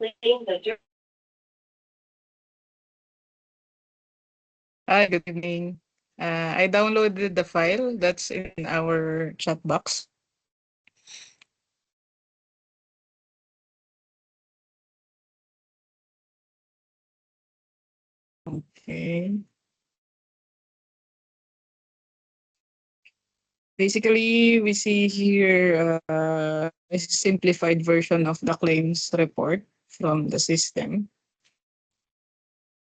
explain the. Hi, good evening. I downloaded the file that's in our chat box. Okay. Basically, we see here a simplified version of the claims report from the system.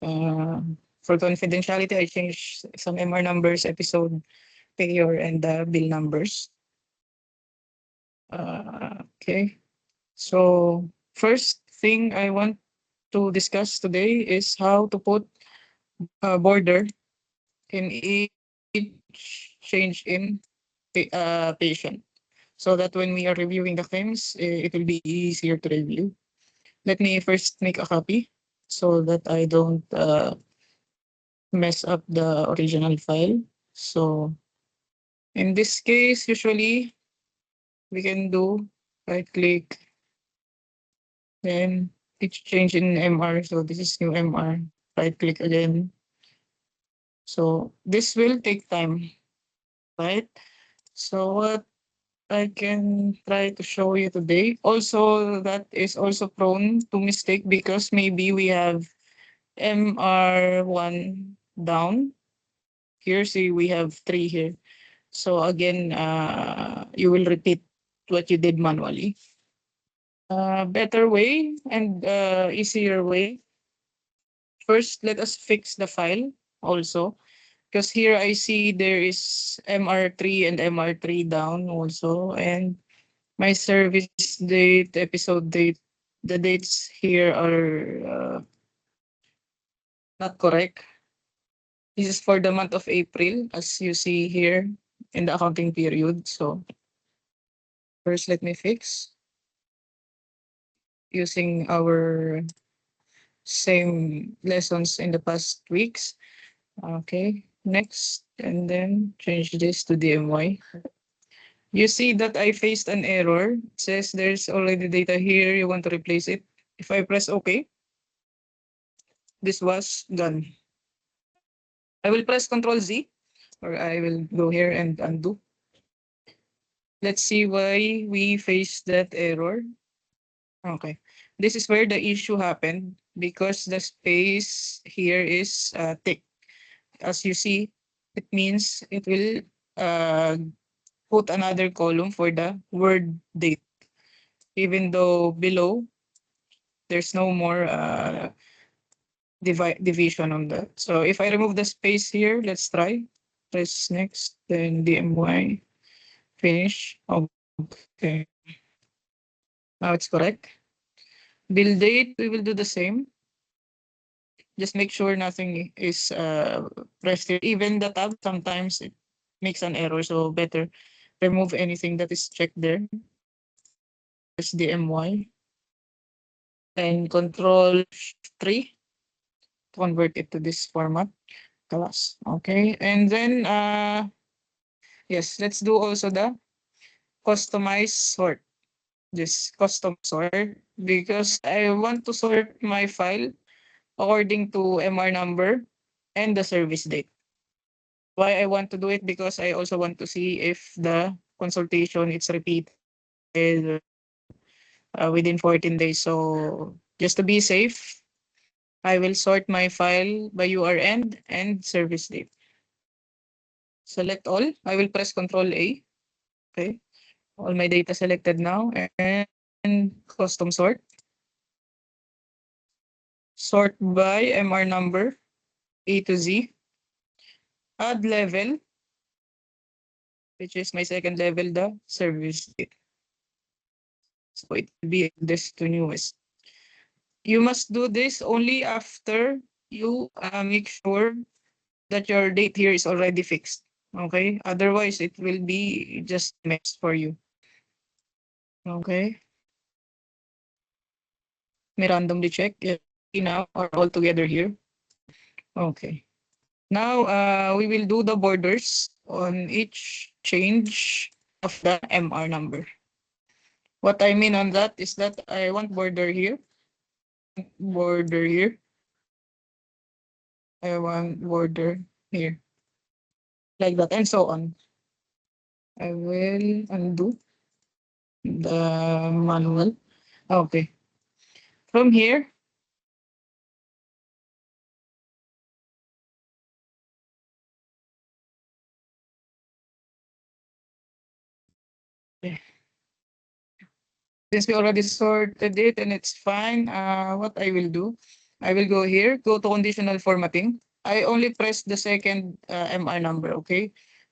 Uh, for confidentiality, I changed some MR numbers, episode payer, and the bill numbers. Okay. So first thing I want to discuss today is how to put a border in each change in patient, so that when we are reviewing the claims, it will be easier to review. Let me first make a copy so that I don't mess up the original file. So in this case, usually we can do right click, then each change in MR. So this is new MR. Right click again. So this will take time, right? So what I can try to show you today. Also, that is also prone to mistake because maybe we have MR1 down. Here, see, we have 3 here. So again, you will repeat what you did manually. Better way and easier way. First, let us fix the file also. Because here I see there is MR3 and MR3 down also. And my service date, episode date, the dates here are not correct. This is for the month of April, as you see here in the accounting period. So first, let me fix using our same lessons in the past weeks. Okay, next, and then change this to DMY. You see that I faced an error. It says there's already data here. You want to replace it. If I press OK, this was done. I will press Control Z, or I will go here and undo. Let's see why we face that error. Okay. This is where the issue happened because the space here is thick. As you see, it means it will uh, put another column for the word date, even though below there's no more division on that. So if I remove the space here, let's try. Press next, then DMY, finish. Okay. Now it's correct. Bill date, we will do the same. Just make sure nothing is pressed here. Even the tab, sometimes it makes an error. So better remove anything that is checked there. Press DMY and Control 3 to convert it to this format. Class. Okay. And then, yes, let's do also the customize sort. This custom sort because I want to sort my file according to MR number and the service date. Why I want to do it? Because I also want to see if the consultation is repeated within 14 days. So just to be safe, I will sort my file by URN and service date. Select all. I will press Control A. Okay. All my data selected now and custom sort. Sort by MR number A to Z. Add level, which is my second level, the service date. So it will be this to newest. You must do this only after you make sure that your date here is already fixed. Okay? Otherwise, it will be just mess for you. Okay? May randomly check if now or all together here. Okay. Now, we will do the borders on each change of the MR number. What I mean on that is that I want border here border here. I want border here. Like that, and so on. I will undo the manual. Okay. From here, since we already sorted it and it's fine, what I will do, I will go here, go to conditional formatting. I only press the second MR number, okay?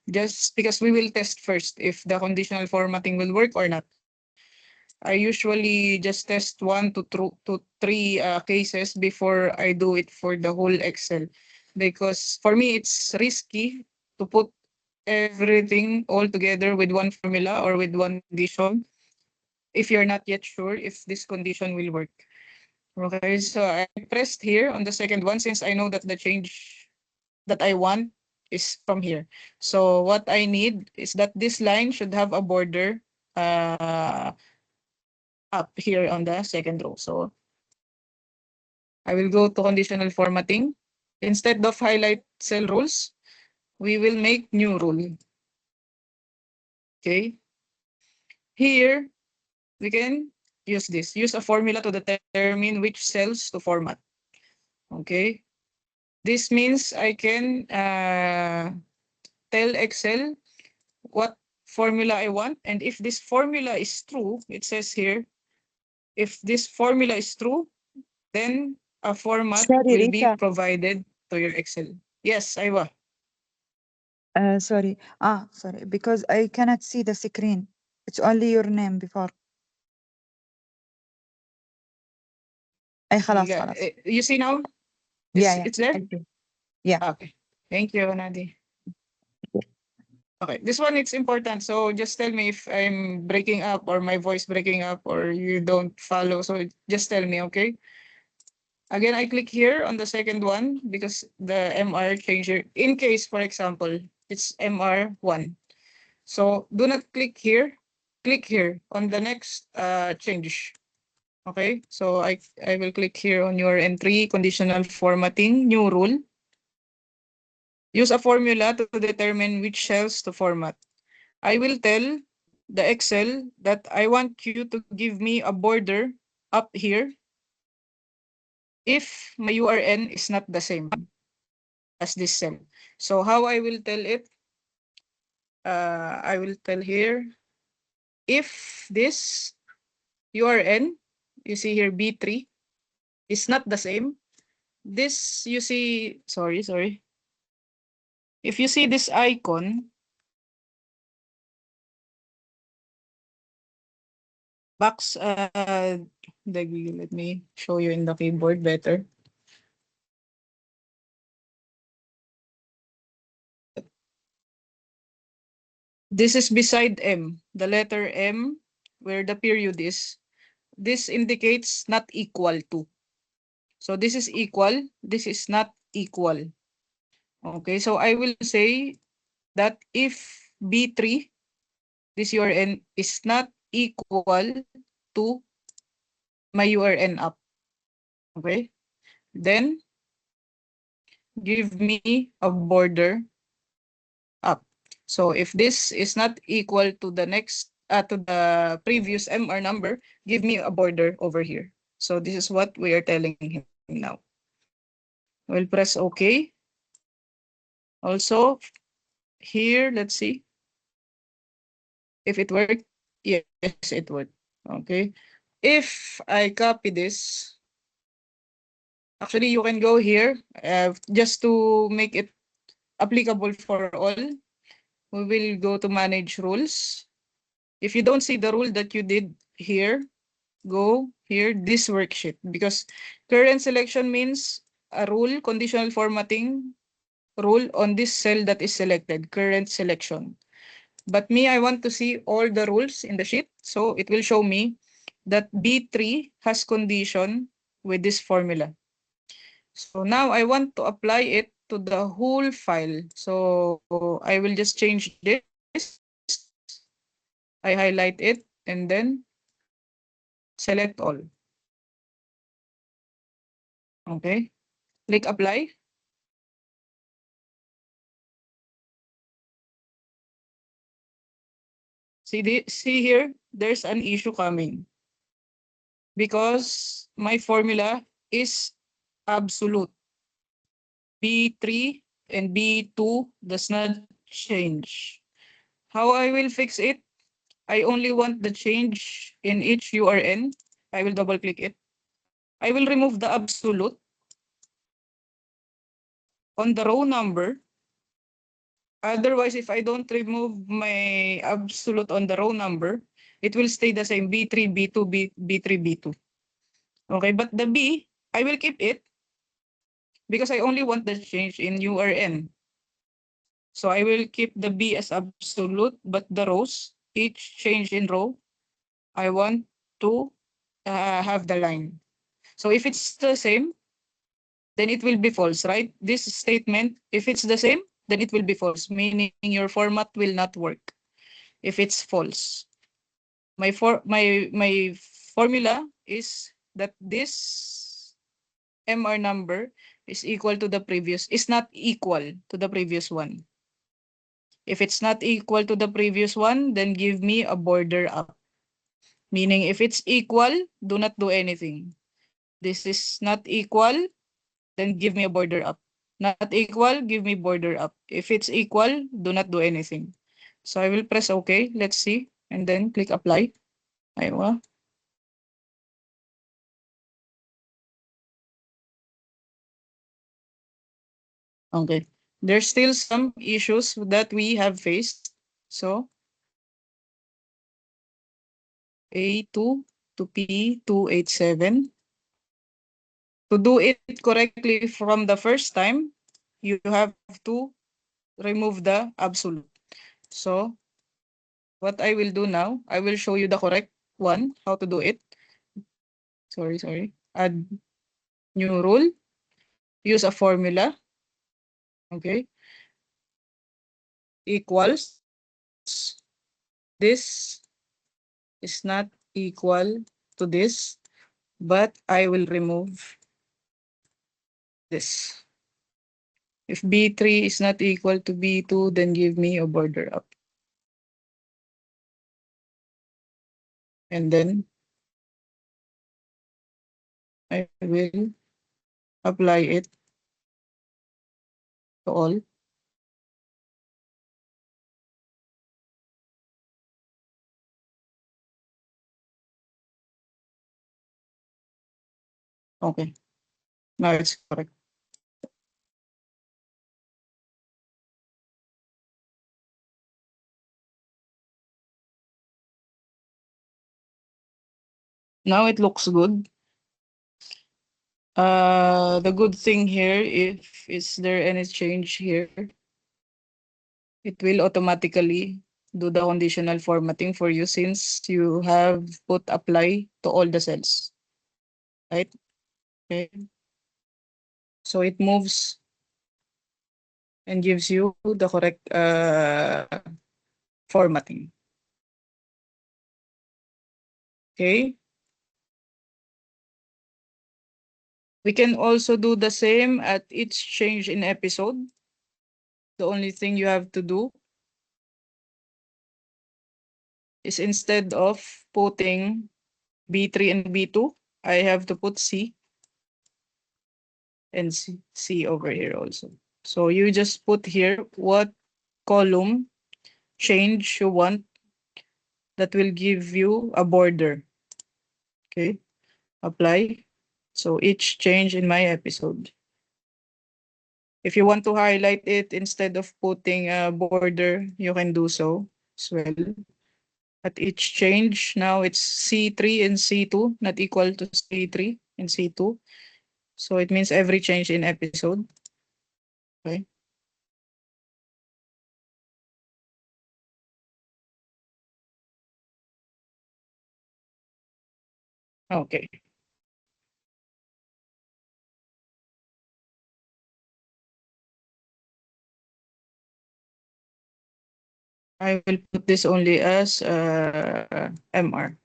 Just because we will test first if the conditional formatting will work or not. I usually just test 1 to 3 cases before I do it for the whole Excel. Because for me, it's risky to put everything all together with one formula or with one condition if you're not yet sure if this condition will work. Okay, so I pressed here on the second one since I know that the change that I want is from here. So what I need is that this line should have a border uh, up here on the second row. So I will go to conditional formatting. Instead of highlight cell rules, we will make new rule. Okay. Here, we can use this. Use a formula to determine which cells to format. Okay. This means I can tell Excel what formula I want. And if this formula is true, it says here, if this formula is true, then a format Sorry, will be Rita. provided to your Excel. Yes, Iwa. Sorry. Sorry. Because I cannot see the screen. It's only your name before. You خلاص. you see now? Yeah, It's yeah. it's there? I see. Yeah. Okay. Thank you, Nadi. Okay, this one it's important. So just tell me if I'm breaking up or my voice breaking up or you don't follow. So just tell me, okay? Again, I click here on the second one because the MR changer. In case, for example, it's MR1. So do not click here. Click here on the next change. Okay, so I will click here on your entry, conditional formatting, new rule. Use a formula to determine which cells to format. I will tell the Excel that I want you to give me a border up here if my URN is not the same as this cell. So how I will tell it, I will tell here, if this URN, you see here B3, is not the same, this you see, sorry. If you see this icon, box, let me show you in the keyboard better. This is beside M, the letter M, where the period is. This indicates not equal to. So this is equal, this is not equal. Okay, so I will say that if B3, this URN is not equal to my URN up. Okay, then give me a border up. So if this is not equal to the next to the previous MR number, give me a border over here. So this is what we are telling him now. We'll press OK. Also, here, let's see if it worked. Yes, it worked. Okay. If I copy this, actually you can go here just to make it applicable for all. We will go to manage rules. If you don't see the rule that you did here, go here, this worksheet, because current selection means a rule, conditional formatting rule on this cell that is selected, current selection. But me, I want to see all the rules in the sheet. So it will show me that B3 has condition with this formula. So now I want to apply it to the whole file. So I will just change this. I highlight it and then select all. Okay, click apply. See here, there's an issue coming because my formula is absolute. B3 and B2 does not change. How I will fix it? I only want the change in each URN. I will double click it. I will remove the absolute on the row number. Otherwise, if I don't remove my absolute on the row number, it will stay the same B3, B2, B3, B2. Okay, but the B, I will keep it because I only want the change in URN. So I will keep the B as absolute, but the rows, each change in row, I want to have the line. So if it's the same, then it will be false, right? This statement, if it's the same, then it will be false, meaning your format will not work if it's false. My formula is that this MR number is equal to the previous, is not equal to the previous one. If it's not equal to the previous one, then give me a border up. Meaning if it's equal, do not do anything. This is not equal, then give me a border up. Not equal, give me border up. If it's equal, do not do anything. So I will press OK. Let's see. And then click apply. Aywa. Okay. There's still some issues that we have faced. So A2 to P287. To do it correctly from the first time, you have to remove the absolute. So what I will do now, I will show you the correct one, how to do it. Sorry. Add new rule, use a formula, okay, equals, this is not equal to this, but I will remove this. If B3 is not equal to B2, then give me a border up. And then I will apply it to all. Okay, now it's correct. Now it looks good. The good thing here, if is there any change here, it will automatically do the conditional formatting for you since you have put apply to all the cells, right? Okay. So it moves and gives you the correct formatting. Okay. We can also do the same at each change in episode. The only thing you have to do is instead of putting B3 and B2, I have to put C and C over here also. So you just put here what column change you want that will give you a border. Okay, apply. So each change in my episode. If you want to highlight it instead of putting a border, you can do so as well. At each change, now it's C3 and C2, not equal to C3 and C2. So it means every change in episode. Okay. Okay. I will put this only as MR.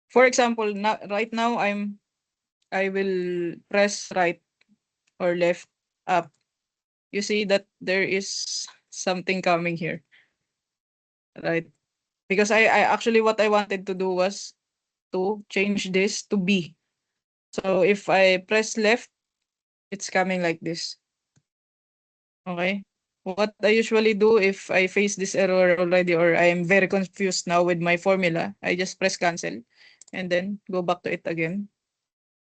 For example, right now I will press right or left up. You see that there is something coming here, right? Because I actually what I wanted to do was to change this to B. So if I press left, it's coming like this. Okay. What I usually do if I face this error already or I am very confused now with my formula, I just press cancel and then go back to it again.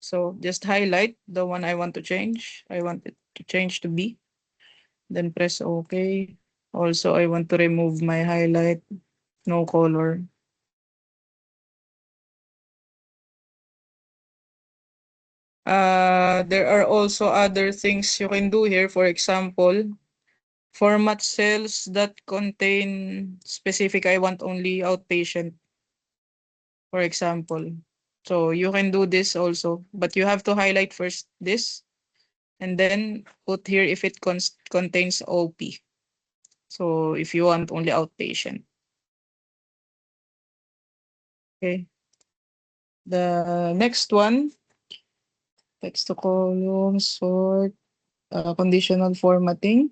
So just highlight the one I want to change. I want it to change to B. Then press OK. Also, I want to remove my highlight, no color. There are also other things you can do here. For example, format cells that contain specific, I want only outpatient, for example. So you can do this also, but you have to highlight first this and then put here if it contains OP. So if you want only outpatient. Okay. The next one, text to column, sort, conditional formatting.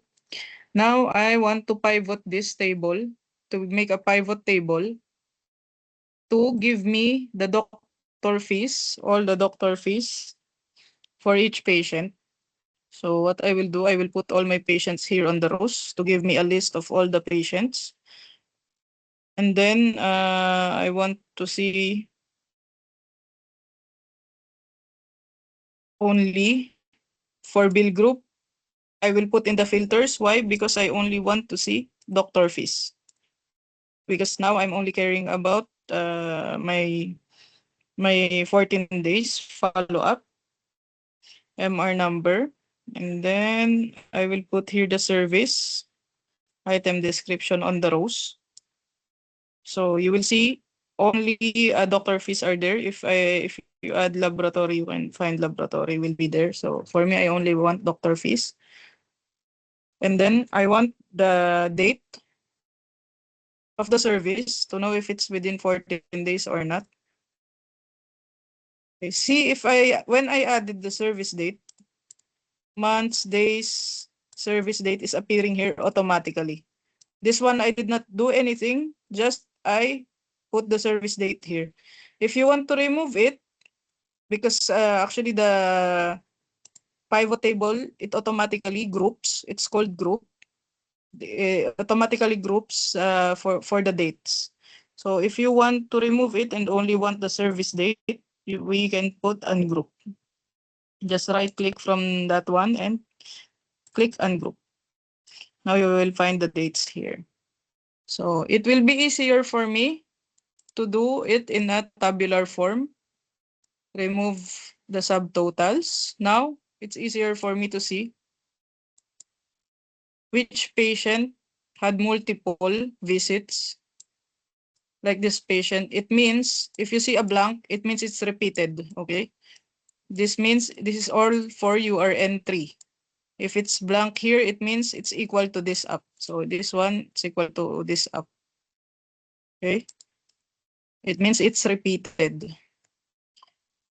Now I want to pivot this table to make a pivot table to give me the doctor fees, all the doctor fees for each patient. So what I will do, I will put all my patients here on the rows to give me a list of all the patients. And then I want to see only for bill group. I will put in the filters. Why? Because I only want to see doctor fees. Because now I'm only caring about my 14 days follow-up, MR number, and then I will put here the service, item description on the rows. So you will see only doctor fees are there. If you add laboratory, you can find laboratory will be there. So for me, I only want doctor fees. And then I want the date of the service to know if it's within 14 days or not. Okay, see if when I added the service date, months, days, service date is appearing here automatically. This one, I did not do anything, just I put the service date here. If you want to remove it, because actually the pivot table, it automatically groups, it's called group, automatically groups for the dates. So if you want to remove it and only want the service date, we can put ungroup. Just right click from that one and click ungroup. Now you will find the dates here. So it will be easier for me to do it in a tabular form. Remove the subtotals. Now it's easier for me to see which patient had multiple visits. Like this patient, it means if you see a blank, it means it's repeated. Okay. This means this is all for your entry. If it's blank here, it means it's equal to this up. So this one is equal to this up. Okay. It means it's repeated.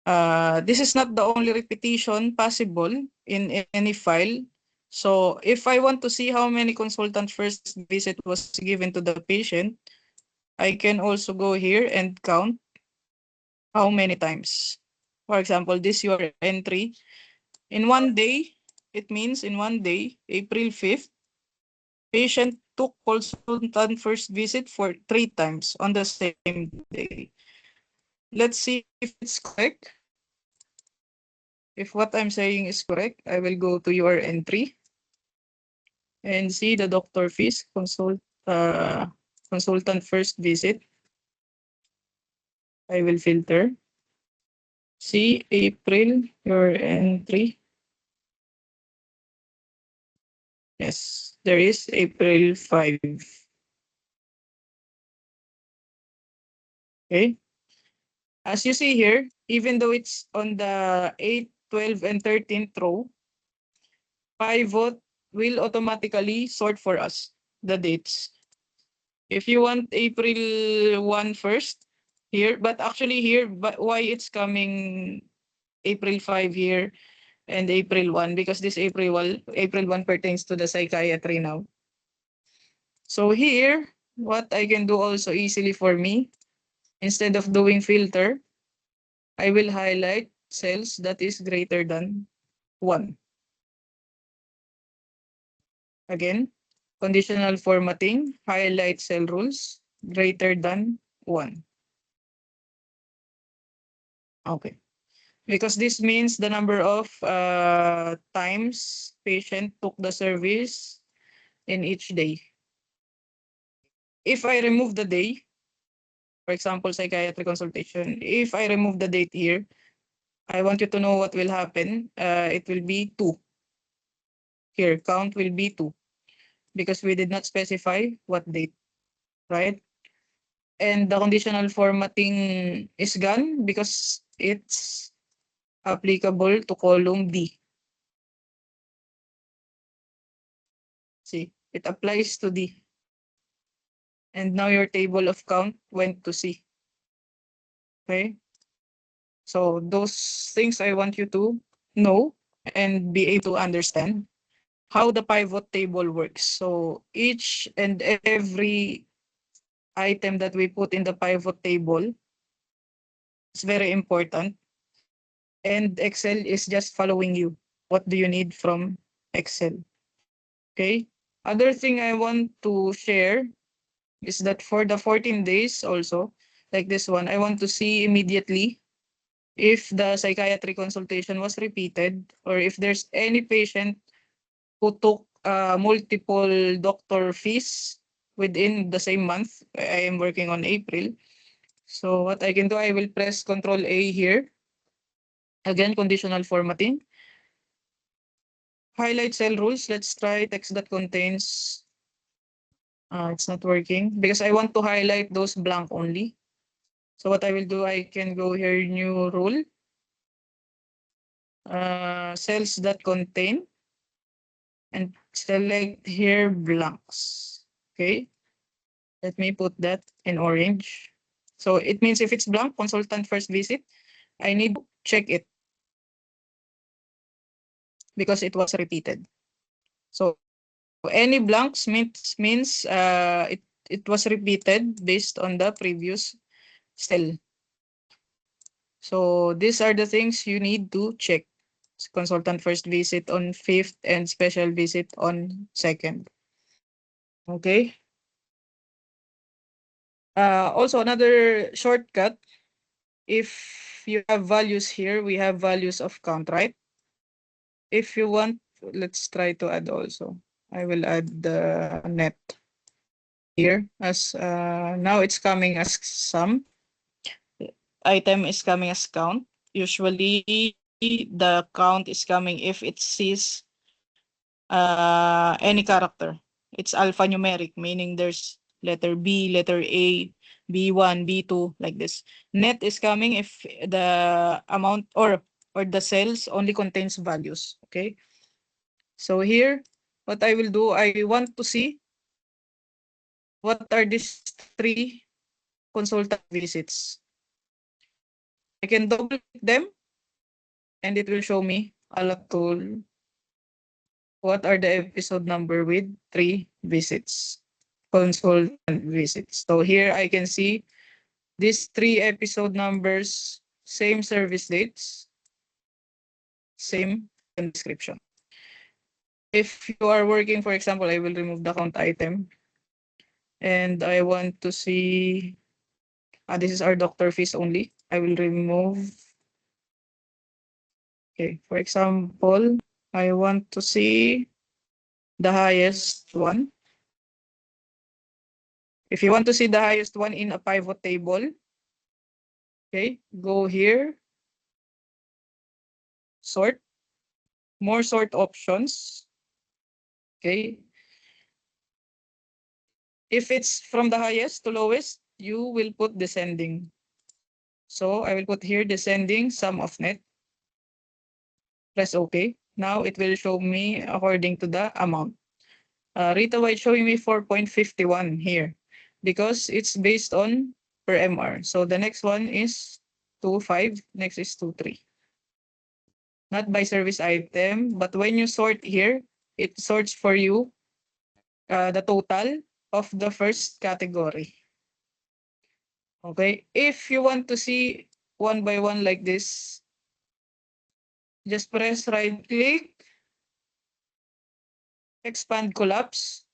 This is not the only repetition possible in any file. So if I want to see how many consultant first visit was given to the patient, I can also go here and count how many times. For example, this your entry. In one day, it means in one day, April 5th, patient took consultant first visit for 3 times on the same day. Let's see if it's correct. If what I'm saying is correct, I will go to your entry and see the doctor fees, consultant first visit. I will filter. See April, your entry. Yes, there is April 5. Okay. As you see here, even though it's on the 8, 12, and 13th row, pivot will automatically sort for us the dates. If you want April 1 first, here, but actually here, but why it's coming April 5 here and April 1? Because this April 1 pertains to the psychiatry now. So here, what I can do also easily for me, instead of doing filter, I will highlight cells that is greater than 1. Again, conditional formatting, highlight cell rules greater than 1. Okay. Because this means the number of times patient took the service in each day. If I remove the day, for example, psychiatry consultation, if I remove the date here, I want you to know what will happen. It will be 2. Here, count will be 2 because we did not specify what date, right? And the conditional formatting is gone because it's applicable to column D. See, it applies to D. And now your table of count went to C. Okay? So those things I want you to know and be able to understand how the pivot table works. So each and every item that we put in the pivot table is very important. And Excel is just following you. What do you need from Excel? Okay? Other thing I want to share is that for the 14 days also, like this one, I want to see immediately if the psychiatry consultation was repeated or if there's any patient who took multiple doctor fees within the same month. I am working on April. So what I can do, I will press Control A here. Again, conditional formatting. Highlight cell rules. Let's try text that contains. It's not working because I want to highlight those blank only. So what I will do, I can go here, new rule. Cells that contain and select here blanks. Okay. Let me put that in orange. So it means if it's blank, consultant first visit, I need to check it because it was repeated. So any blanks means it was repeated based on the previous cell. So these are the things you need to check. Consultant first visit on 5th and special visit on 2nd. Okay. Also another shortcut, if you have values here, we have values of count, right? If you want, let's try to add also. I will add the net here as now it's coming as sum. Item is coming as count. Usually the count is coming if it sees any character. It's alphanumeric, meaning there's letter B, letter A, B1, B2, like this. Net is coming if the amount or the cells only contains values. Okay. So here, what I will do, I want to see what are these 3 consultant visits. I can double click them and it will show me a lot tool. What are the episode number with 3 visits, consultant visits. So here I can see these 3 episode numbers, same service dates, same description. If you are working, for example, I will remove the count item and I want to see, this is our doctor fees only. I will remove. Okay, for example, I want to see the highest one. If you want to see the highest one in a pivot table, okay, go here, sort, more sort options. Okay. If it's from the highest to lowest, you will put descending. So I will put here descending sum of net. Press OK. Now it will show me according to the amount. Rita White showing me 4.51 here because it's based on per MR. So the next one is 2.5, next is 2.3. Not by service item, but when you sort here, it sorts for you the total of the first category. Okay, if you want to see one by one like this, just press right click, expand collapse,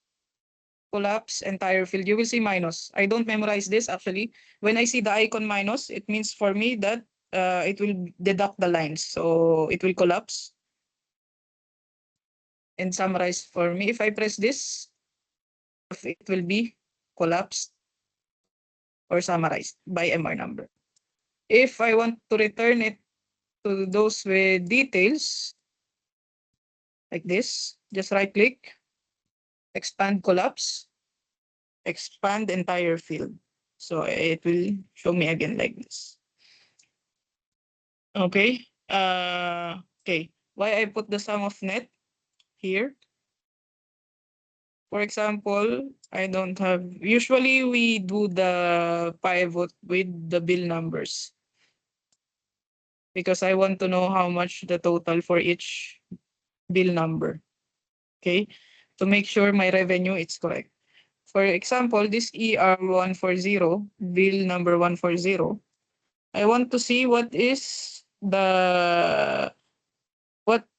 collapse entire field. You will see minus. I don't memorize this actually. When I see the icon minus, it means for me that it will deduct the lines. So it will collapse and summarize for me. If I press this, it will be collapsed or summarized by MR number. If I want to return it to those with details, like this, just right click, expand collapse, expand entire field. So it will show me again like this. Okay. Okay. Why I put the sum of net here? For example, I don't have, usually we do the pivot with the bill numbers because I want to know how much the total for each bill number. Okay. To make sure my revenue is correct. For example, this ER140, bill number 140, I want to see what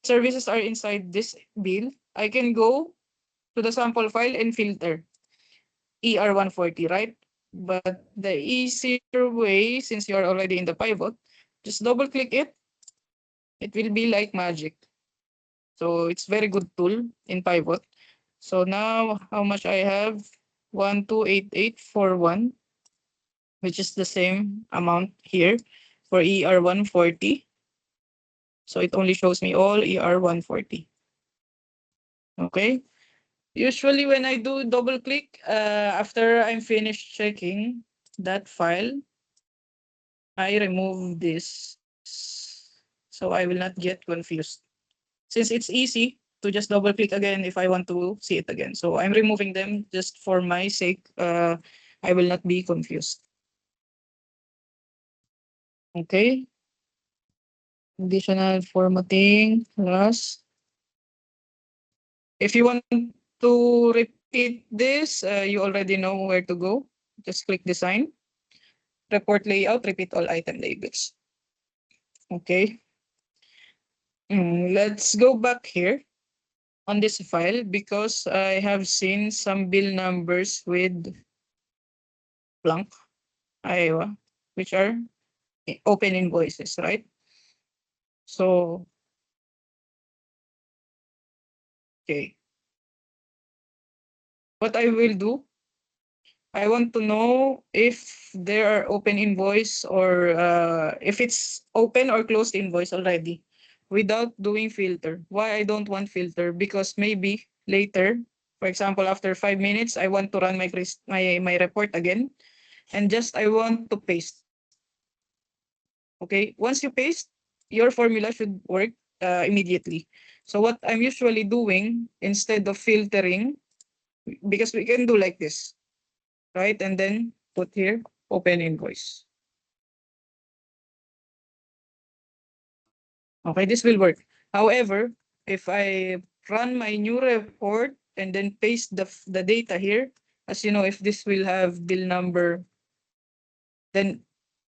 services are inside this bill. I can go to the sample file and filter ER140, right? But the easier way, since you're already in the pivot, just double click it. It will be like magic. So it's very good tool in pivot. So now how much I have? 128841, which is the same amount here for ER140. So it only shows me all ER140. Okay. Usually when I do double click, after I'm finished checking that file, I remove this. So I will not get confused. Since it's easy to just double click again if I want to see it again. So I'm removing them just for my sake. I will not be confused. Okay. Additional formatting, last. If you want to repeat this, you already know where to go. Just click design, report layout, repeat all item labels. Okay. Let's go back here on this file because I have seen some bill numbers with blank, Iowa, which are open invoices, right? So, okay. What I will do, I want to know if there are open invoice or if it's open or closed invoice already without doing filter. Why I don't want filter? Because maybe later, for example, after 5 minutes, I want to run my report again and just I want to paste. Okay, once you paste, your formula should work immediately. So what I'm usually doing instead of filtering, because we can do like this, right? And then put here open invoice. Okay, this will work. However, if I run my new report and then paste the data here, as you know, if this will have bill number, then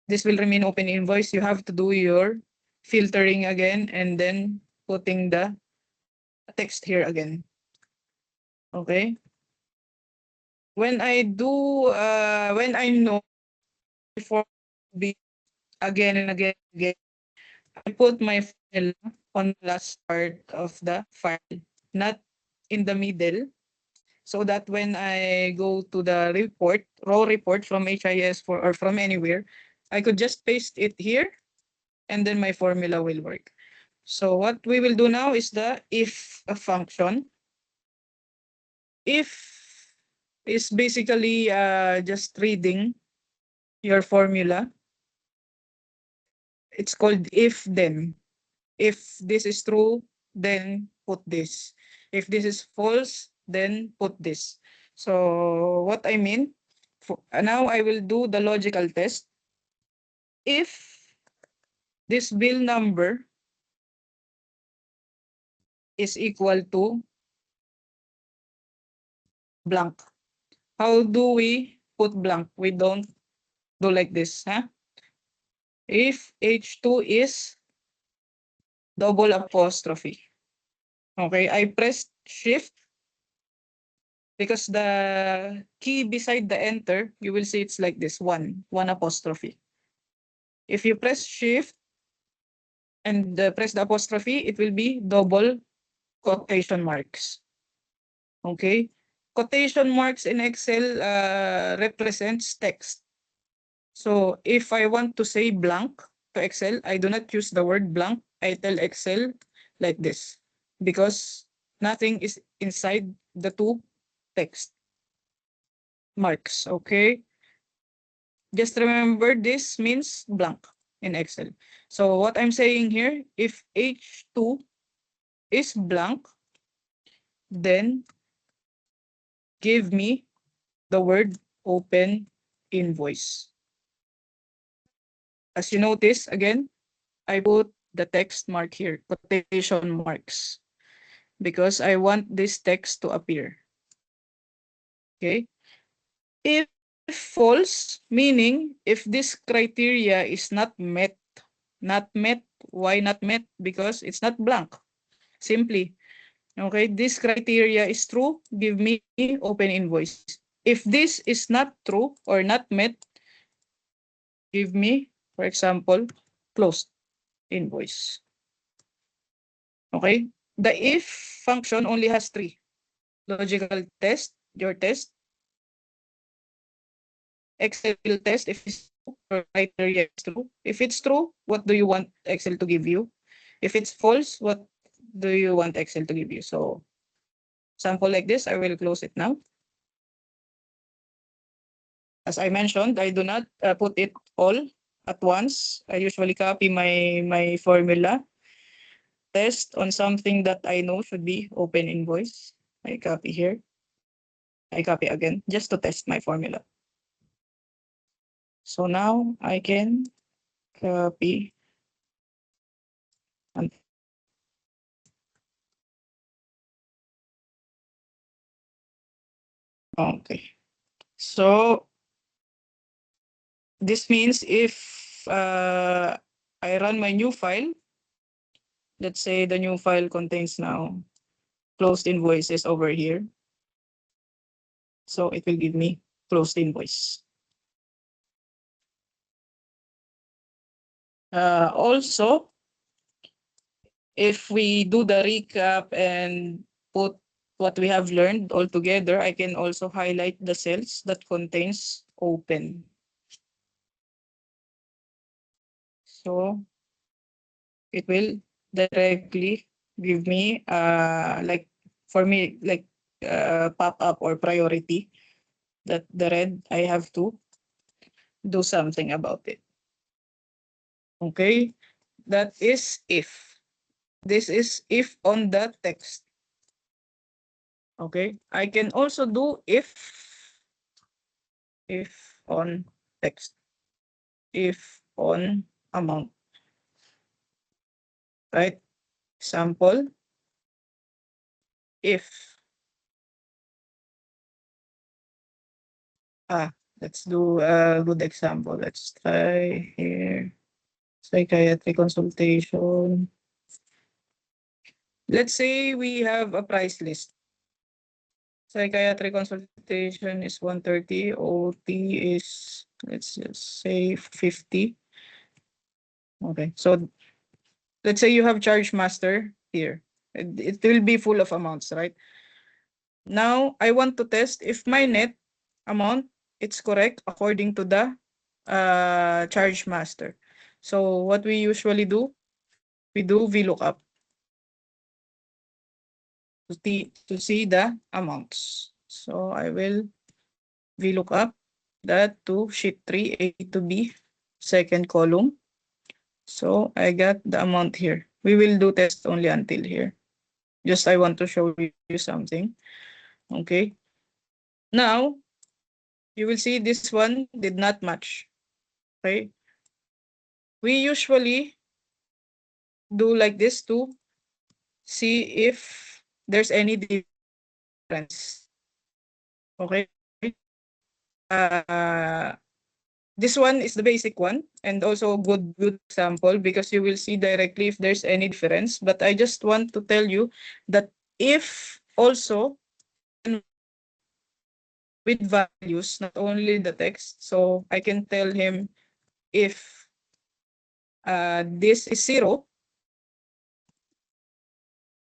this will remain open invoice. You have to do your filtering again and then putting the text here again. Okay. When I know before be again and again, I put my file on the last part of the file, not in the middle, so that when I go to the report, raw report from HIS or from anywhere, I could just paste it here and then my formula will work. So what we will do now is the if function. If is basically just reading your formula. It's called if then. If this is true, then put this. If this is false, then put this. So what I mean, now I will do the logical test. If this bill number is equal to blank. How do we put blank? We don't do like this, huh? If H2 is double apostrophe. Okay, I pressed shift because the key beside the enter, you will see it's like this, one apostrophe. If you press shift and press the apostrophe, it will be double quotation marks. Okay, quotation marks in Excel represents text. So if I want to say blank to Excel, I do not use the word blank. I tell Excel like this because nothing is inside the two text marks. Okay, just remember this means blank in Excel. So what I'm saying here, if H2 is blank, then give me the word open invoice. As you notice, again, I put the text mark here, quotation marks, because I want this text to appear. Okay. If false, meaning if this criteria is not met, why not met? Because it's not blank. Simply, okay, this criteria is true, give me open invoice. If this is not true or not met, give me, for example, closed invoice. Okay, the if function only has three: logical test, your test, Excel test if it's true or criteria is true. If it's true, what do you want Excel to give you? If it's false, what do you want Excel to give you? So sample like this, I will close it now. As I mentioned, I do not put it all at once. I usually copy my formula, test on something that I know should be open invoice. I copy here. I copy again just to test my formula. So now I can copy and okay. So this means if I run my new file, let's say the new file contains now closed invoices over here. So it will give me closed invoice. Also, if we do the recap and put what we have learned all together, I can also highlight the cells that contains open. So it will directly give me like for me like pop up or priority that the red I have to do something about it. Okay, that is if. This is if on the text. Okay, I can also do if on text, if on amount, right? Sample, if. Let's do a good example. Let's try here. Psychiatry consultation. Let's say we have a price list. Psychiatry consultation is 130, OT is, let's just say 50. Okay, so let's say you have charge master here. It will be full of amounts, right? Now I want to test if my net amount it's correct according to the charge master. So what we usually do, we do VLOOKUP to see the amounts. So I will VLOOKUP that to sheet 3 A to B, second column. So I got the amount here. We will do test only until here. Just I want to show you something. Okay. Now you will see this one did not match. Okay. We usually do like this to see if there's any difference. Okay. Uh, this one is the basic one and also good example because you will see directly if there's any difference. But I just want to tell you that if also with values, not only the text, so I can tell him if this is 0,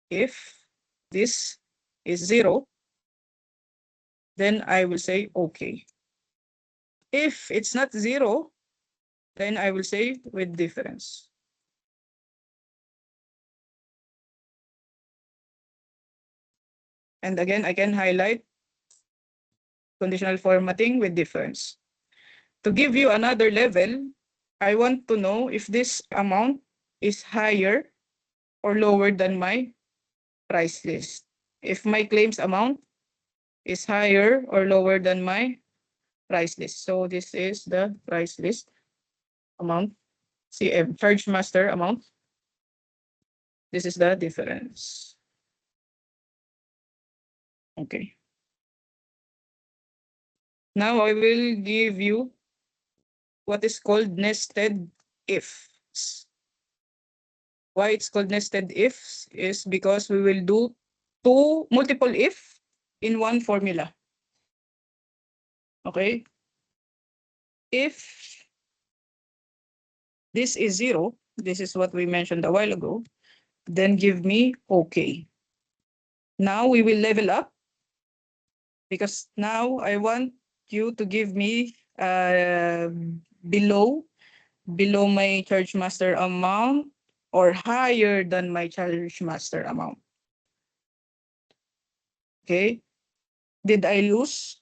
if this is 0, then I will say okay. If it's not 0, then I will say with difference. And again, I can highlight conditional formatting with difference. To give you another level, I want to know if this amount is higher or lower than my price list. If my claims amount is higher or lower than my price list. So this is the price list amount, CM, charge master amount. This is the difference. Okay. Now I will give you what is called nested ifs. Why it's called nested ifs is because we will do two multiple if in one formula. Okay. If this is 0, this is what we mentioned a while ago, then give me okay. Now we will level up because now I want you to give me below my charge master amount or higher than my charge master amount. Okay. Did I lose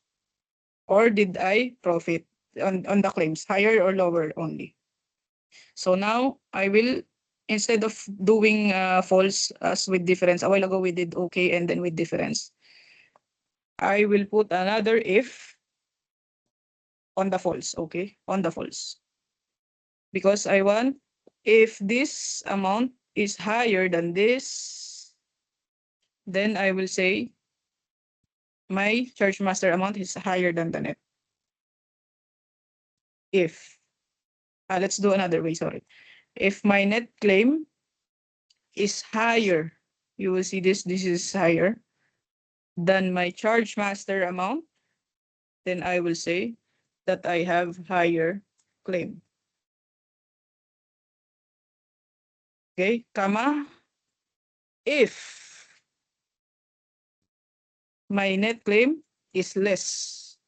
or did I profit on the claims, higher or lower only? So now I will, instead of doing false as with difference, a while ago we did okay and then with difference, I will put another if on the false, okay? On the false. Because I want, if this amount is higher than this, then I will say my charge master amount is higher than the net. If, let's do another way, sorry. If my net claim is higher, you will see this is higher than my charge master amount, then I will say that I have higher claim. Okay, comma, if my net claim is less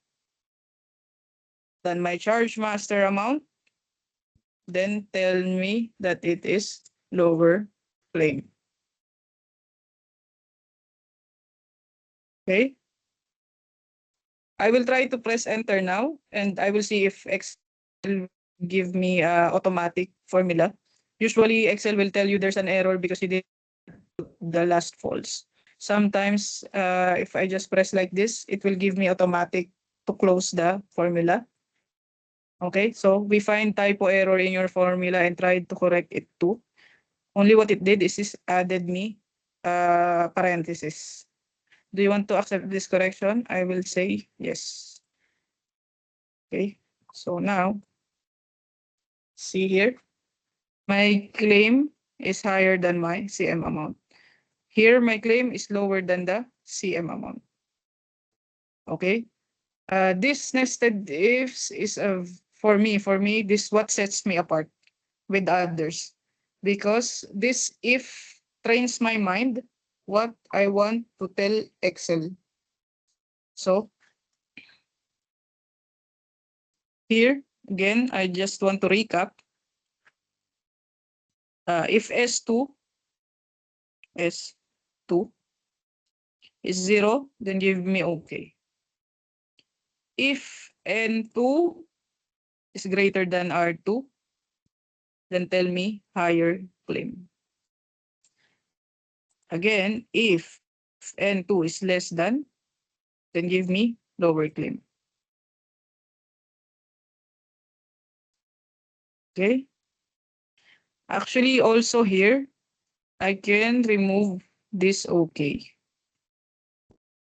than my charge master amount, then tell me that it is lower claim. Okay. I will try to press enter now and I will see if Excel give me automatic formula. Usually Excel will tell you there's an error because you did the last false. Sometimes if I just press like this, it will give me automatic to close the formula. Okay, so we find typo error in your formula and tried to correct it too. Only what it did is added me parenthesis. Do you want to accept this correction? I will say yes. Okay, so now, see here, my claim is higher than my CM amount. Here, my claim is lower than the CM amount. Okay, this nested ifs is for me, this what sets me apart with others. Because this if trains my mind what I want to tell Excel. So here, again, I just want to recap. If S2 is 0, then give me okay. If N2 is greater than R2, then tell me higher claim. Again, if N2 is less than, then give me lower claim. Okay. Actually, also here, I can remove this okay.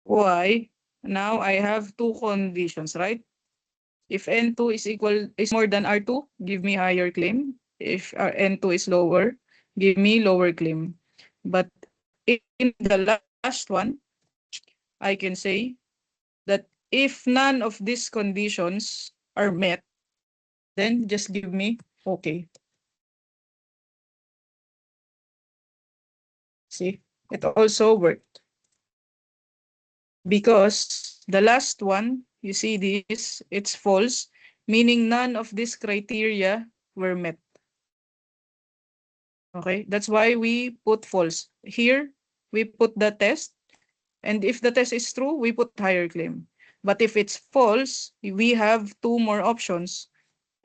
Why? Now I have two conditions, right? If N2 is more than R2, give me higher claim. If N2 is lower, give me lower claim. But in the last one, I can say that if none of these conditions are met, then just give me okay. See, it also worked. Because the last one, you see this, it's false, meaning none of these criteria were met. Okay, that's why we put false. Here, we put the test, and if the test is true, we put higher claim. But if it's false, we have two more options.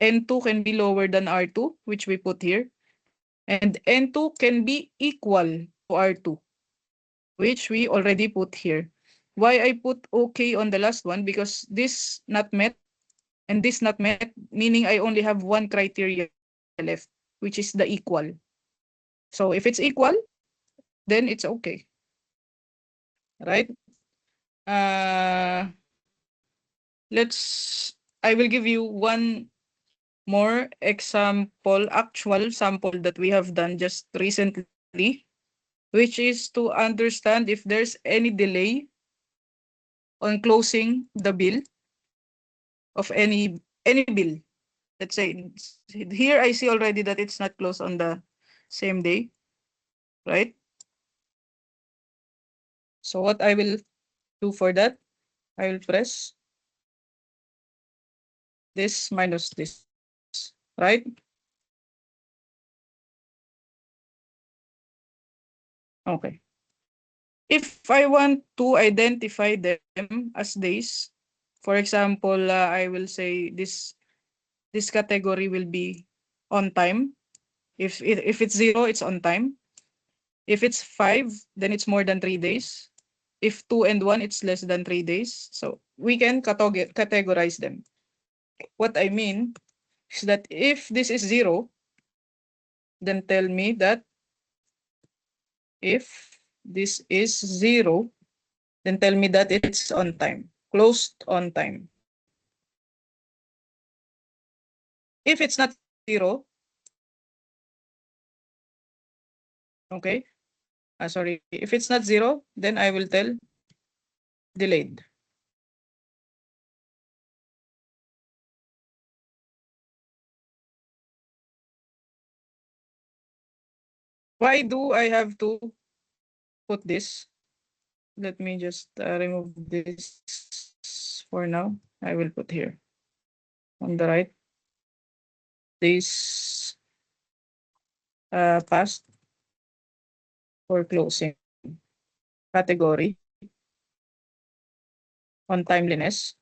N2 can be lower than R2, which we put here, and N2 can be equal to R2, which we already put here. Why I put okay on the last one? Because this not met and this not met, meaning I only have one criteria left, which is the equal. So if it's equal, then it's okay, right? I will give you one more example, actual sample that we have done just recently, which is to understand if there's any delay on closing the bill of any bill. Let's say here I see already that it's not closed on the same day, right? So what I will do for that, I will press this minus this, right? Okay. If I want to identify them as days, for example, I will say this category will be on time. If it's 0, it's on time. If it's 5, then it's more than 3 days. If 2 and 1, it's less than 3 days. So we can categorize them. What I mean is that if this is 0, then tell me that if this is 0, then tell me that it's on time, closed on time. If it's not 0, okay, sorry, if it's not 0, then I will tell delayed. Why do I have to put this? Let me just remove this for now. I will put here on the right. This past for closing category on timeliness.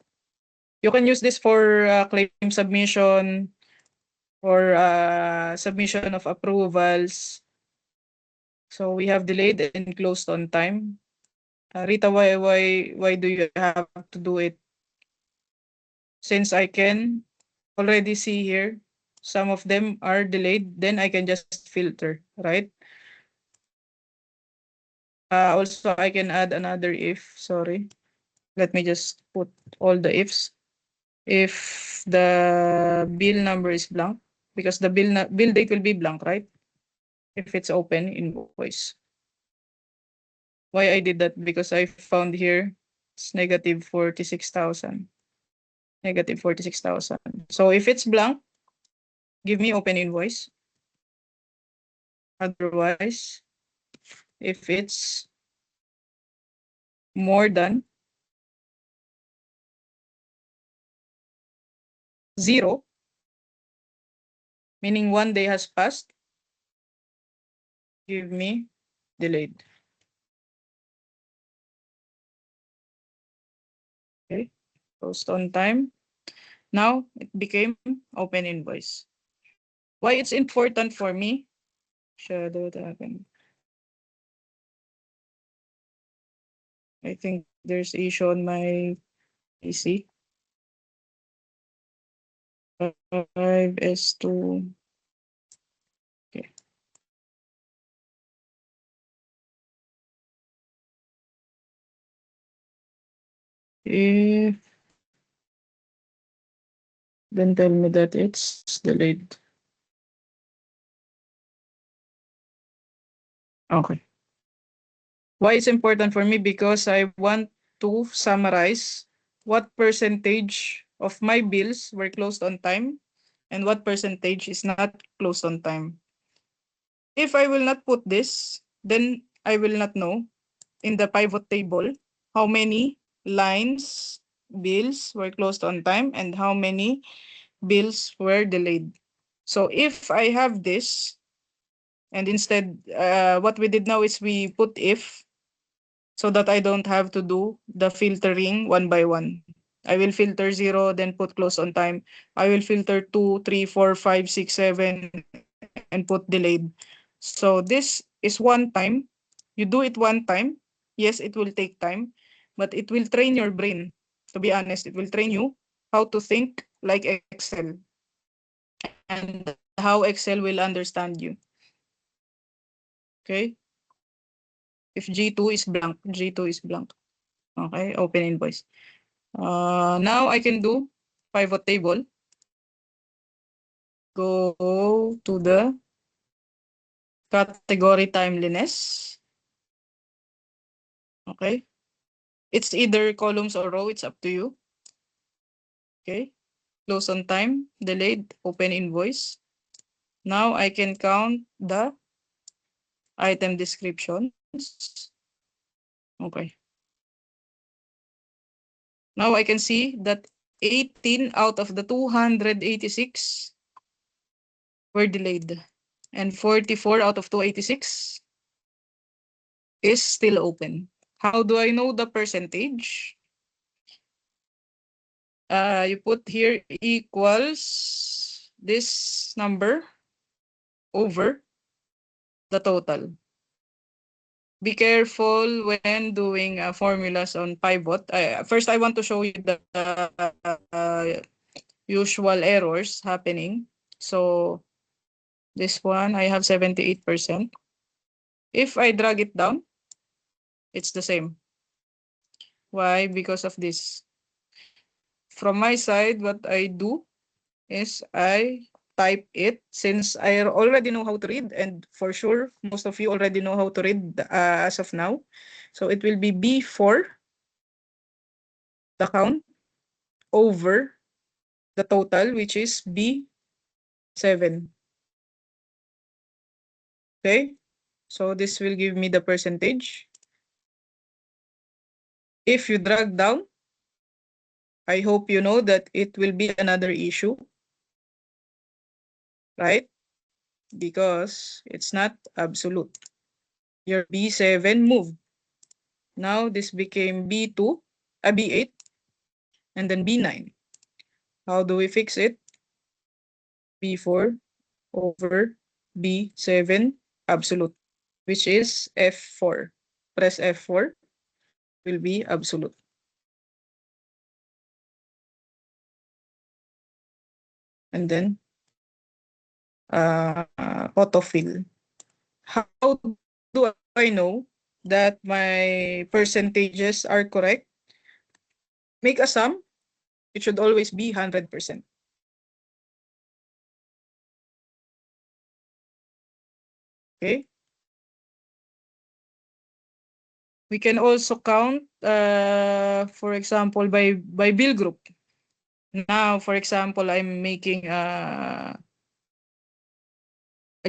You can use this for claim submission or submission of approvals. So we have delayed and closed on time. Rita, why do you have to do it? Since I can already see here, some of them are delayed, then I can just filter, right? Also, I can add another if, sorry. Let me just put all the ifs. If the bill number is blank, because the bill date will be blank, right? If it's open invoice. Why I did that? Because I found here it's negative 46,000. Negative 46,000. So if it's blank, give me open invoice. Otherwise, if it's more than 0, meaning 1 day has passed, give me delayed. Okay, closed on time. Now it became open invoice. Why it's important for me? Shadow token. I think there's issue on my PC. 5S2. If then tell me that it's delayed. Okay. Why it's important for me? Because I want to summarize what percentage of my bills were closed on time and what percentage is not closed on time. If I will not put this, then I will not know in the pivot table how many lines bills were closed on time and how many bills were delayed. So if I have this, and instead what we did now is we put if, so that I don't have to do the filtering one by one. I will filter 0, then put close on time. I will filter 2, 3, 4, 5, 6, 7, and put delayed. So this is one time. You do it one time. Yes, it will take time, but it will train your brain. To be honest, it will train you how to think like Excel and how Excel will understand you. Okay? If G2 is blank, G2 is blank. Okay, open invoice. Now I can do pivot table. Go to the category timeliness. Okay. It's either columns or row. It's up to you. Okay. Close on time, delayed, open invoice. Now I can count the item descriptions. Okay. Now I can see that 18 out of the 286 were delayed, and 44 out of 286 is still open. How do I know the percentage? You put here equals this number over the total. Be careful when doing formulas on pivot. First, I want to show you the usual errors happening. So this one, I have 78%. If I drag it down, it's the same. Why? Because of this. From my side, what I do is I type it, since I already know how to read, and for sure most of you already know how to read as of now. So it will be B4, the count, over the total, which is B7. Okay, so this will give me the percentage. If you drag down, I hope you know that it will be another issue, right? Because it's not absolute. Your B7 moved. Now this became B2, B8, and then B9. How do we fix it? B4 over B7 absolute, which is F4. Press F4, will be absolute. And then autofill. How do I know that my percentages are correct? Make a sum. It should always be 100%. Okay. We can also count, for example, by bill group. Now, for example, I'm making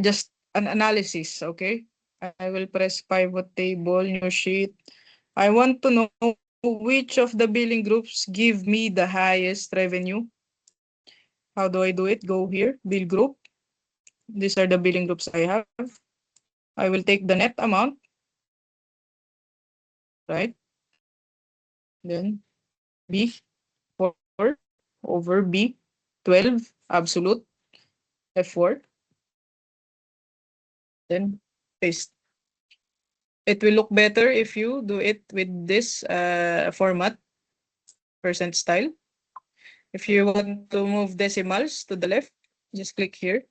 just an analysis, okay? I will press pivot table, new sheet. I want to know which of the billing groups give me the highest revenue. How do I do it? Go here, bill group. These are the billing groups I have. I will take the net amount, right? Then B4 over B12 absolute, F4. Then paste. It will look better if you do it with this format, percent style. If you want to move decimals to the left, just click here,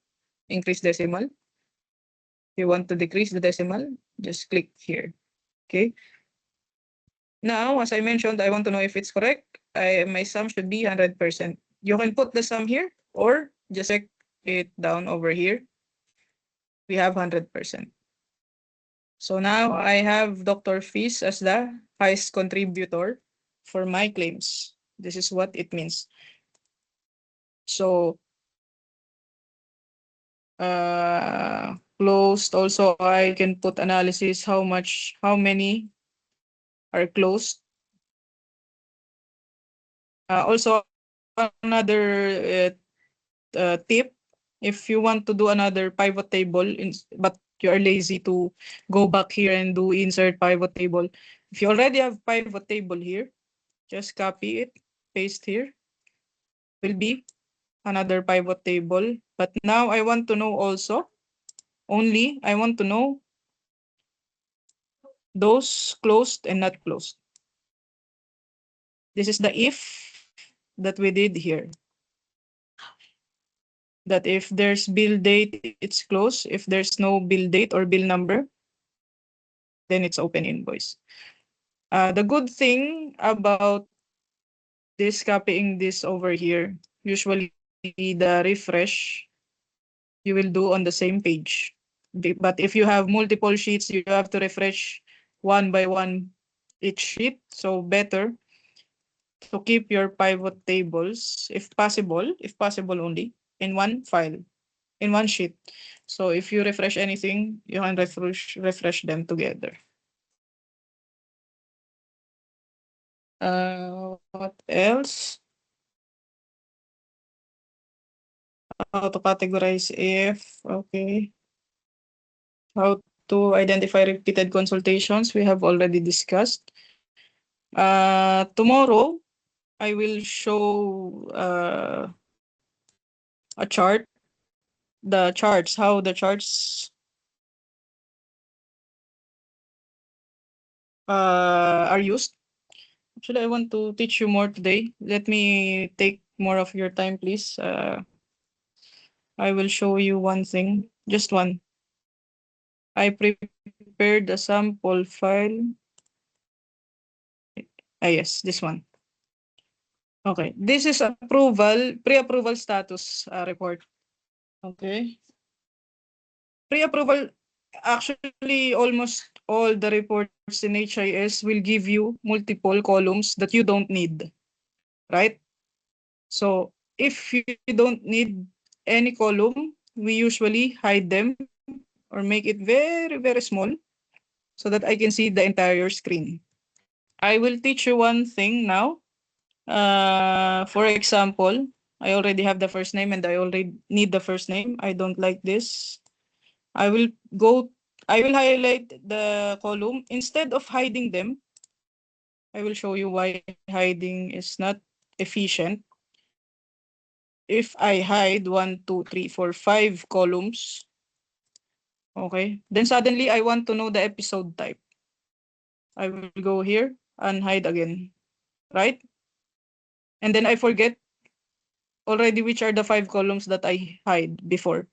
increase decimal. If you want to decrease the decimal, just click here. Okay. Now, as I mentioned, I want to know if it's correct. My sum should be 100%. You can put the sum here or just check it down over here. We have 100%. So now I have Dr. Fees as the highest contributor for my claims. This is what it means. So closed also, I can put analysis how many are closed. Also another tip, if you want to do another pivot table but you are lazy to go back here and do insert pivot table, if you already have pivot table here, just copy it, paste here, will be another pivot table. But now I want to know also, I want to know those closed and not closed. This is the if that we did here. That if there's bill date, it's closed. If there's no bill date or bill number, then it's open invoice. The good thing about this copying this over here, usually the refresh you will do on the same page. But if you have multiple sheets, you have to refresh one by one each sheet. So better to keep your pivot tables, if possible only, in one file, in one sheet. So if you refresh anything, you can refresh them together. What else? How to categorize if, okay. How to identify repeated consultations, we have already discussed. Tomorrow, I will show a chart, how the charts are used. Actually, I want to teach you more today. Let me take more of your time, please. I will show you one thing, just one. I prepared a sample file. Yes, this one. Okay, this is pre-approval status report. Okay. Pre-approval, actually, almost all the reports in HIS will give you multiple columns that you don't need, right? So if you don't need any column, we usually hide them or make it very, very small so that I can see the entire screen. I will teach you one thing now. For example, I already have the first name and I already need the first name. I don't like this. I will highlight the column. Instead of hiding them, I will show you why hiding is not efficient. If I hide 1, 2, 3, 4, 5 columns, okay, then suddenly I want to know the episode type. I will go here and hide again, right? And then I forget already which are the 5 columns that I hide before.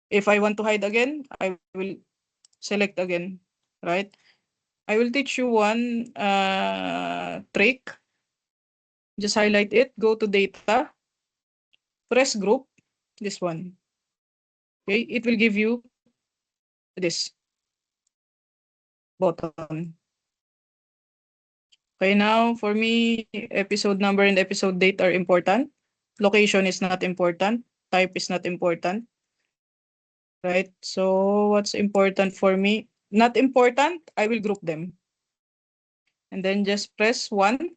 If I want to hide again, I will select again, right? I will teach you one trick. Just highlight it, go to data, press group, this one. Okay, it will give you this button. Okay, now for me, episode number and episode date are important. Location is not important. Type is not important. Right? So what's important for me? Not important, I will group them. And then just press 1.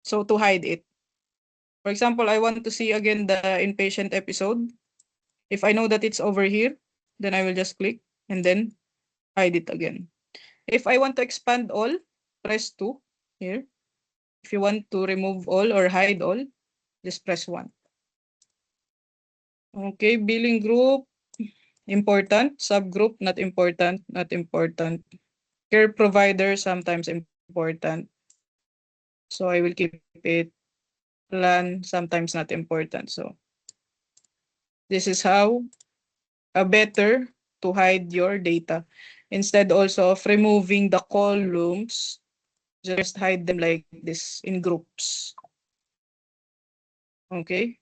So to hide it. For example, I want to see again the inpatient episode. If I know that it's over here, then I will just click and then hide it again. If I want to expand all, press 2 here. If you want to remove all or hide all, just press 1. Okay, billing group, important. Subgroup, not important, not important. Care provider, sometimes important. So I will keep it. Plan, sometimes not important. So this is how better to hide your data. Instead also of removing the columns, just hide them like this in groups. Okay.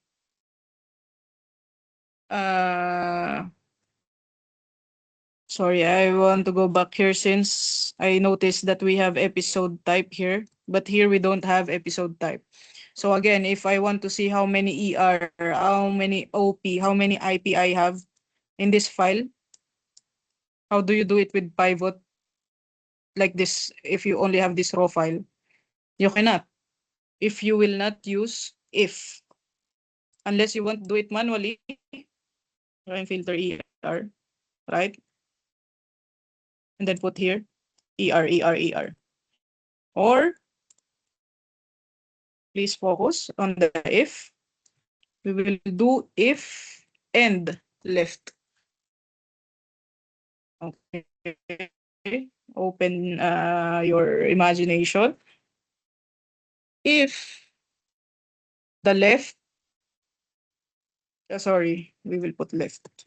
Sorry, I want to go back here since I noticed that we have episode type here, but here we don't have episode type. So again, if I want to see how many ER, how many OP, how many IP I have in this file, how do you do it with pivot like this if you only have this raw file? You cannot. If you will not use if, unless you want to do it manually, you can filter ER, right? And then put here ER. Or please focus on the if. We will do if and left. Okay. Open your imagination. If the left, sorry, we will put left.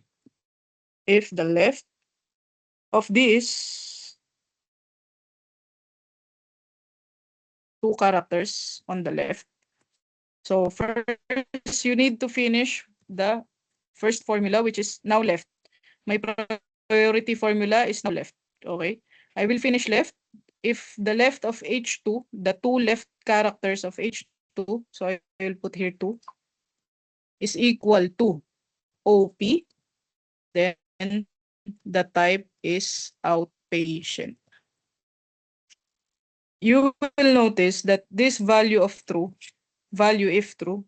If the left of this two characters on the left. So first, you need to finish the first formula, which is now left. My priority formula is now left. Okay. I will finish left. If the left of H2, the two left characters of H2, so I will put here 2, is equal to OP, then the type is outpatient. You will notice that this value of true, value if true,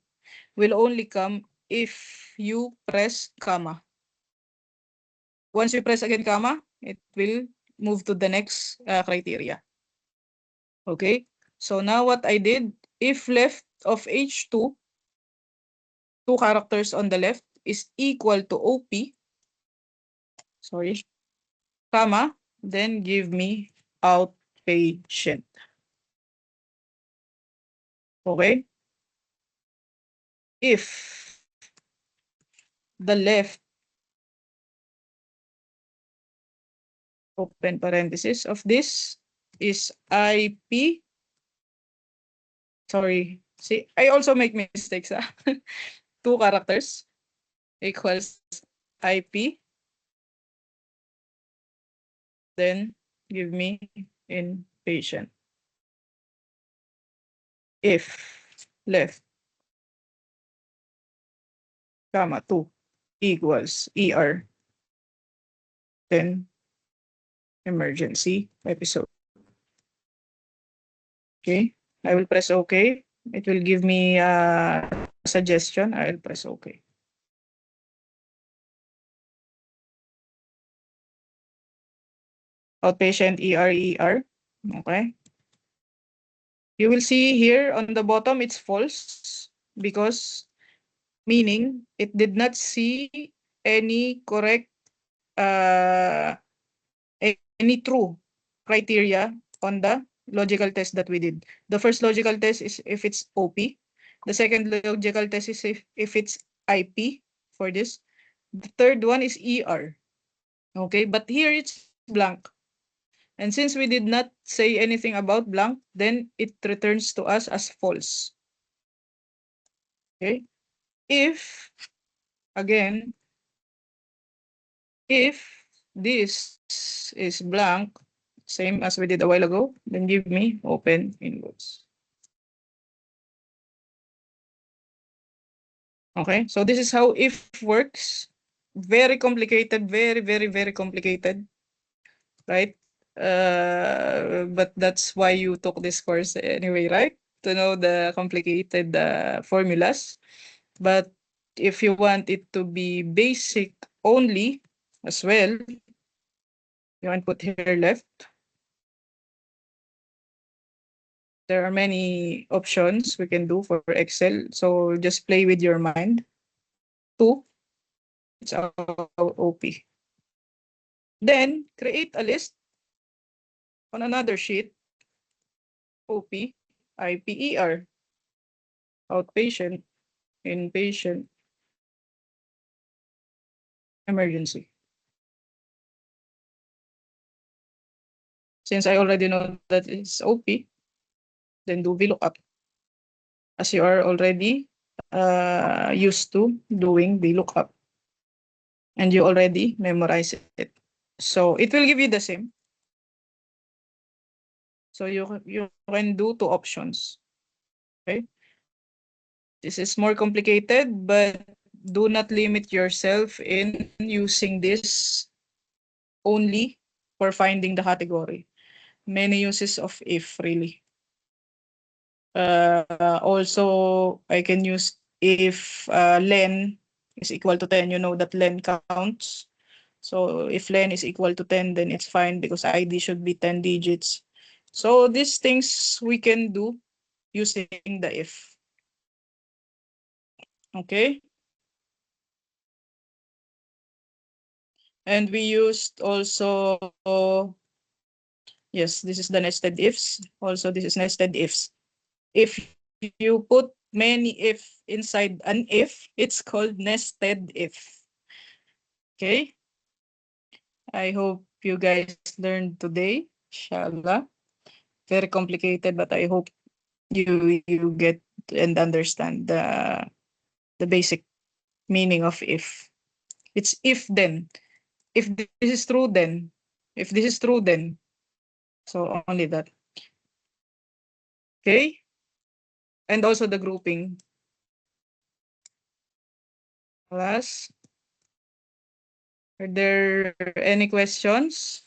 will only come if you press comma. Once you press again comma, it will move to the next criteria. Okay, so now what I did, if left of H2, two characters on the left is equal to OP, sorry, comma, then give me outpatient. Okay, if the left, open parenthesis, of this is IP, sorry, see, I also make mistakes. Two characters equals IP, then give me inpatient. If left, comma, 2 equals ER, then emergency episode. Okay, I will press OK. It will give me a suggestion. I will press OK. Outpatient ER. Okay. You will see here on the bottom, it's false because meaning it did not see any correct, any true criteria on the logical test that we did. The first logical test is if it's OP. The second logical test is if it's IP for this. The third one is ER. Okay, but here it's blank. And since we did not say anything about blank, then it returns to us as false. Okay, if, again, if this is blank, same as we did a while ago, then give me open invoice. Okay, so this is how if works. Very complicated, very complicated, right? But that's why you took this course anyway, right? To know the complicated formulas. But if you want it to be basic only as well, you can put here left. There are many options we can do for Excel. So just play with your mind. 2, it's our OP. Then create a list on another sheet. OP, IPER, outpatient, inpatient, emergency. since I already know that it's OP, then do VLOOKUP. As you are already used to doing VLOOKUP. And you already memorize it. So it will give you the same. So you can do two options. Okay. This is more complicated, but do not limit yourself in using this only for finding the category. Many uses of if, really. Also, I can use if len is equal to 10. You know that len counts. So if len is equal to 10, then it's fine because ID should be 10 digits. So these things we can do using the if. Okay. And we used also, yes, this is the nested ifs. Also, this is nested ifs. If you put many if inside an if, it's called nested if. Okay. I hope you guys learned today, inshallah. Very complicated, but I hope you get and understand the basic meaning of if. It's if then. If this is true, then. If this is true, then. So only that. Okay? And also the grouping. Last. Are there any questions?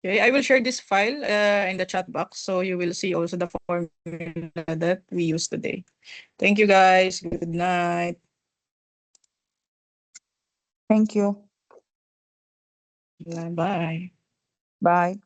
Okay, I will share this file in the chat box so you will see also the formula that we use today. Thank you guys. Good night. Thank you. Bye. Bye.